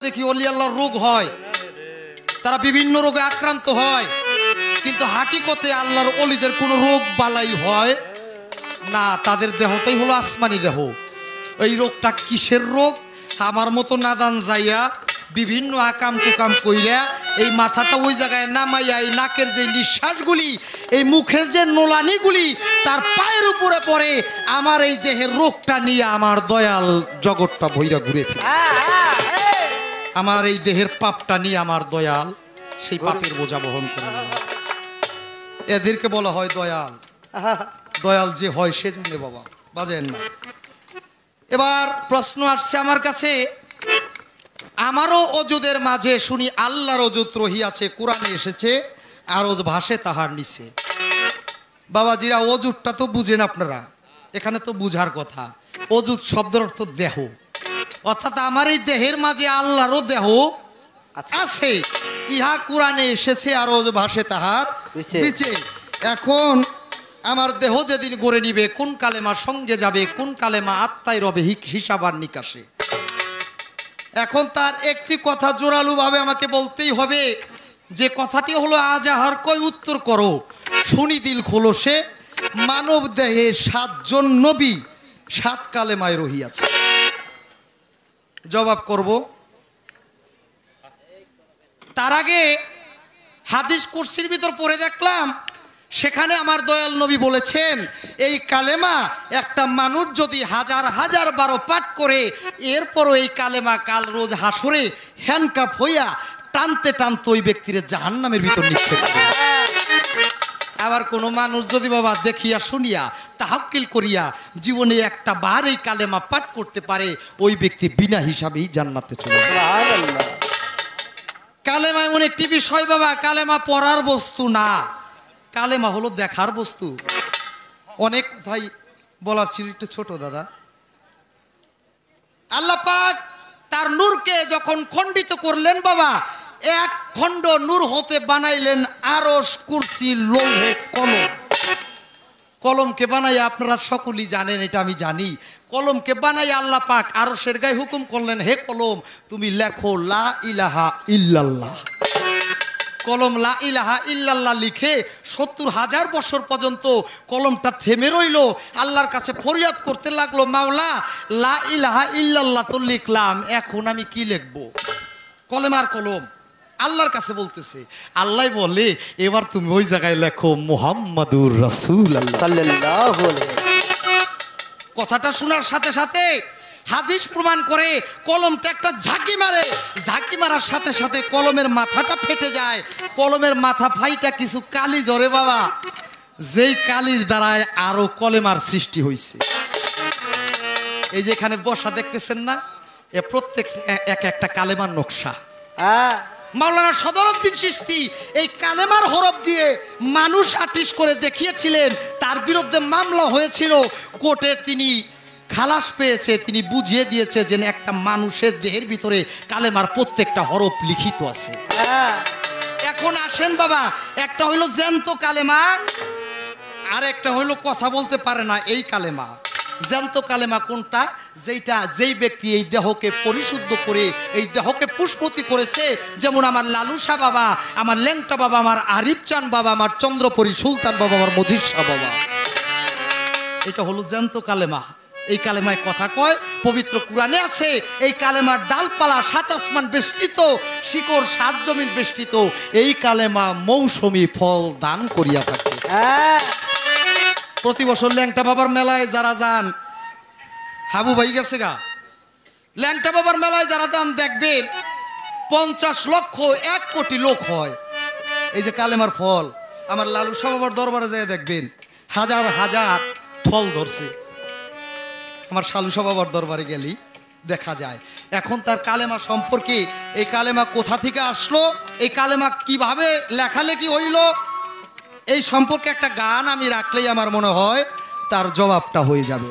দেখি অলি আল্লাহর রোগ হয়, তারা বিভিন্ন রোগে আক্রান্ত হয়, কিন্তু হাকিকতে আল্লাহর অলিদের কোনো রোগ বালাই হয় না। তাদের দেহটাই হলো আসমানি দেহ। এই রোগটা কিসের রোগ? আমার মতো নাদান যাইয়া বিভিন্ন আকাম টুকাম কইরা এই মাথাটা ওই জায়গায় নামাইয়া এই নাকের যে নিঃশ্বাসগুলি, এই মুখের যে নোলানিগুলি তার পায়ের উপরে পড়ে, আমার এই দেহের রোগটা নিয়ে আমার দয়াল জগৎটা ভৈরা ঘুরে ফিরে। আমার এই দেহের পাপটা নিয়ে আমার দয়াল সেই পাপের বোঝা বহন করে। এদেরকে বলা হয় দয়াল। দয়াল যে হয় সে জানে বাবা, বাজেন না। এবার প্রশ্ন আসছে আমার কাছে, আমারও অজুদের মাঝে শুনি আল্লাহর অজুদ রহিয়াছে, কোরআনে এসেছে, আরজ ভাসে তাহার নিচে। বাবাজিরা, অজুদটা তো বুঝেন আপনারা, এখানে তো বুঝার কথা। অজুদ শব্দের অর্থ দেহ, অর্থাৎ আমার এই দেহের মাঝে আল্লাহরও দেহ আছে, ইহা কোরআনে এসেছে, আরজ ভাসে তাহার নিচে। এখন আমার দেহ যেদিন গড়ে নিবে, কোন কালেমা সঙ্গে যাবে, কোন কালেমা আত্মায় রবে হিসাব আর নিকাশে। এখন তার একটি কথা জোরালো ভাবে আমাকে বলতেই হবে, যে কথাটি হলো আজাহার কয় উত্তর করো, শুনি দিল খোলসে, মানব দেহে 7 জন নবী 7 কালেমায় রহিয়াছে। জবাব করব। তার আগে হাদিস কুরসির ভিতর পড়ে দেখলাম, সেখানে আমার দয়াল নবী বলেছেন, এই কালেমা একটা মানুষ যদি 1000 12 পাঠ করে, এরপরও এই কালেমা কাল রোজ হাসরে হ্যান্ডকাপ হইয়া টানতে টানতে ওই ব্যক্তির জাহান্নামের ভিতর নিক্ষেপ করে। আবার কোনো মানুষ যদি বাবা দেখিয়া শুনিয়া তাহাক্কুল করিয়া জীবনে একটা বার এই কালেমা পাঠ করতে পারে, ওই ব্যক্তি বিনা হিসাবেই জান্নাতে চলে যাবে। কালেমা এমন একটি বিষয় বাবা, কালেমা পড়ার বস্তু না, কালেমা হলো দেখার বস্তু। অনেক কথাই বলার ছিল, একটু ছোট দাদা। আল্লাহ পাক তার নূরকে যখন খণ্ডিত করলেন বাবা, এক খণ্ড নূর হতে বানাইলেন আরশ, কুরসি, লৌহে কলম। কলমকে বানাই আপনারা সকলেই জানেন, এটা আমি জানি। কলমকে বানাই আল্লাহ পাক আরশের গায়ে হুকুম করলেন, হে কলম তুমি লেখো লা ইলাহা ইল্লাল্লাহ। কলম লা ইলাহা ইল্লাল্লাহ লিখে 70,000 বছর পর্যন্ত কলমটা থেমে রইল। আল্লাহর কাছে ফরিয়াদ করতে লাগলো, মাওলা লা ইলাহা ইল্লাল্লাহ তো লিখলাম, এখন আমি কি লিখবো? কলেমার কলম আল্লাহর কাছে বলতেছে। আল্লাহ বলে, এবার তুমি ওই জায়গায় লেখো মুহাম্মাদুর রাসূলুল্লাহ সাল্লাল্লাহু আলাইহি ওয়াসাল্লাম। কথাটা শোনার সাথে সাথে হাদিস প্রমাণ করে, কলমটা একটা ঝাঁকি মারে, ঝাঁকি মারার সাথে সাথে কলমের মাথাটা ফেটে যায়। কলমের মাথা ফাইটা কিছু কালি জরে বাবা, যেই কালির দ্বারায় আরো কলেমার সৃষ্টি হয়েছে। এই যে এখানে বসা দেখতেছেন না, এ প্রত্যেকটা এক একটা কালেমার নকশা। মাওলানা সদরউদ্দিন চিশতি এই কালেমার হরফ দিয়ে মানুষ আর্টিস্ট করে দেখিয়েছিলেন। তার বিরুদ্ধে মামলা হয়েছিল কোর্টে, তিনি খালাস পেয়েছে। তিনি বুঝিয়ে দিয়েছে যে একটা মানুষের দেহের ভিতরে কালেমার প্রত্যেকটা হরফ লিখিত আছে। এখন আসেন বাবা, একটা হইলো জ্যান্ত কালেমা, আর একটা হইলো কথা বলতে পারে না এই কালেমা। জ্যান্ত কালেমা কোনটা? যেই ব্যক্তি এই দেহকে পরিশুদ্ধ করে এই দেহকে পুষ্পতি করেছে, যেমন আমার লালুসা বাবা, আমার ল্যাংটা বাবা, আমার আরিফ চান বাবা, আমার চন্দ্রপরি সুলতান বাবা, আমার মজিদ শাহ বাবা। এটা হলো জ্যান্ত কালেমা। এই কালেমায় কথা কয়, পবিত্র কুরআনে আছে, এই কালেমার ডালপালা 7 আসমান বেষ্টিত, শিকড় 7 জমিন বেষ্টিত। এই কালেমা মৌসুমী ফল দান করিয়া থাকে। প্রতি বছর ল্যাংটা বাবার মেলায় যারা যান, হাবু ভাই গেছে গা, ল্যাংটা বাবার মেলায় যারা যান দেখবেন 50 লক্ষ 1 কোটি লোক হয়। এই যে কালেমার ফল, আমার লালুসা বাবার দরবারে যায় দেখবেন হাজার হাজার ফল ধরছে। আমার শালুসা বাবার দরবারে গেলি দেখা যায়। এখন তার কালেমা সম্পর্কে, এই কালেমা কোথা থেকে আসলো, এই কালেমা কিভাবে লেখালেখি হইল, এই সম্পর্কে একটা গান আমি রাখলেই আমার মনে হয় তার জবাবটা হয়ে যাবে।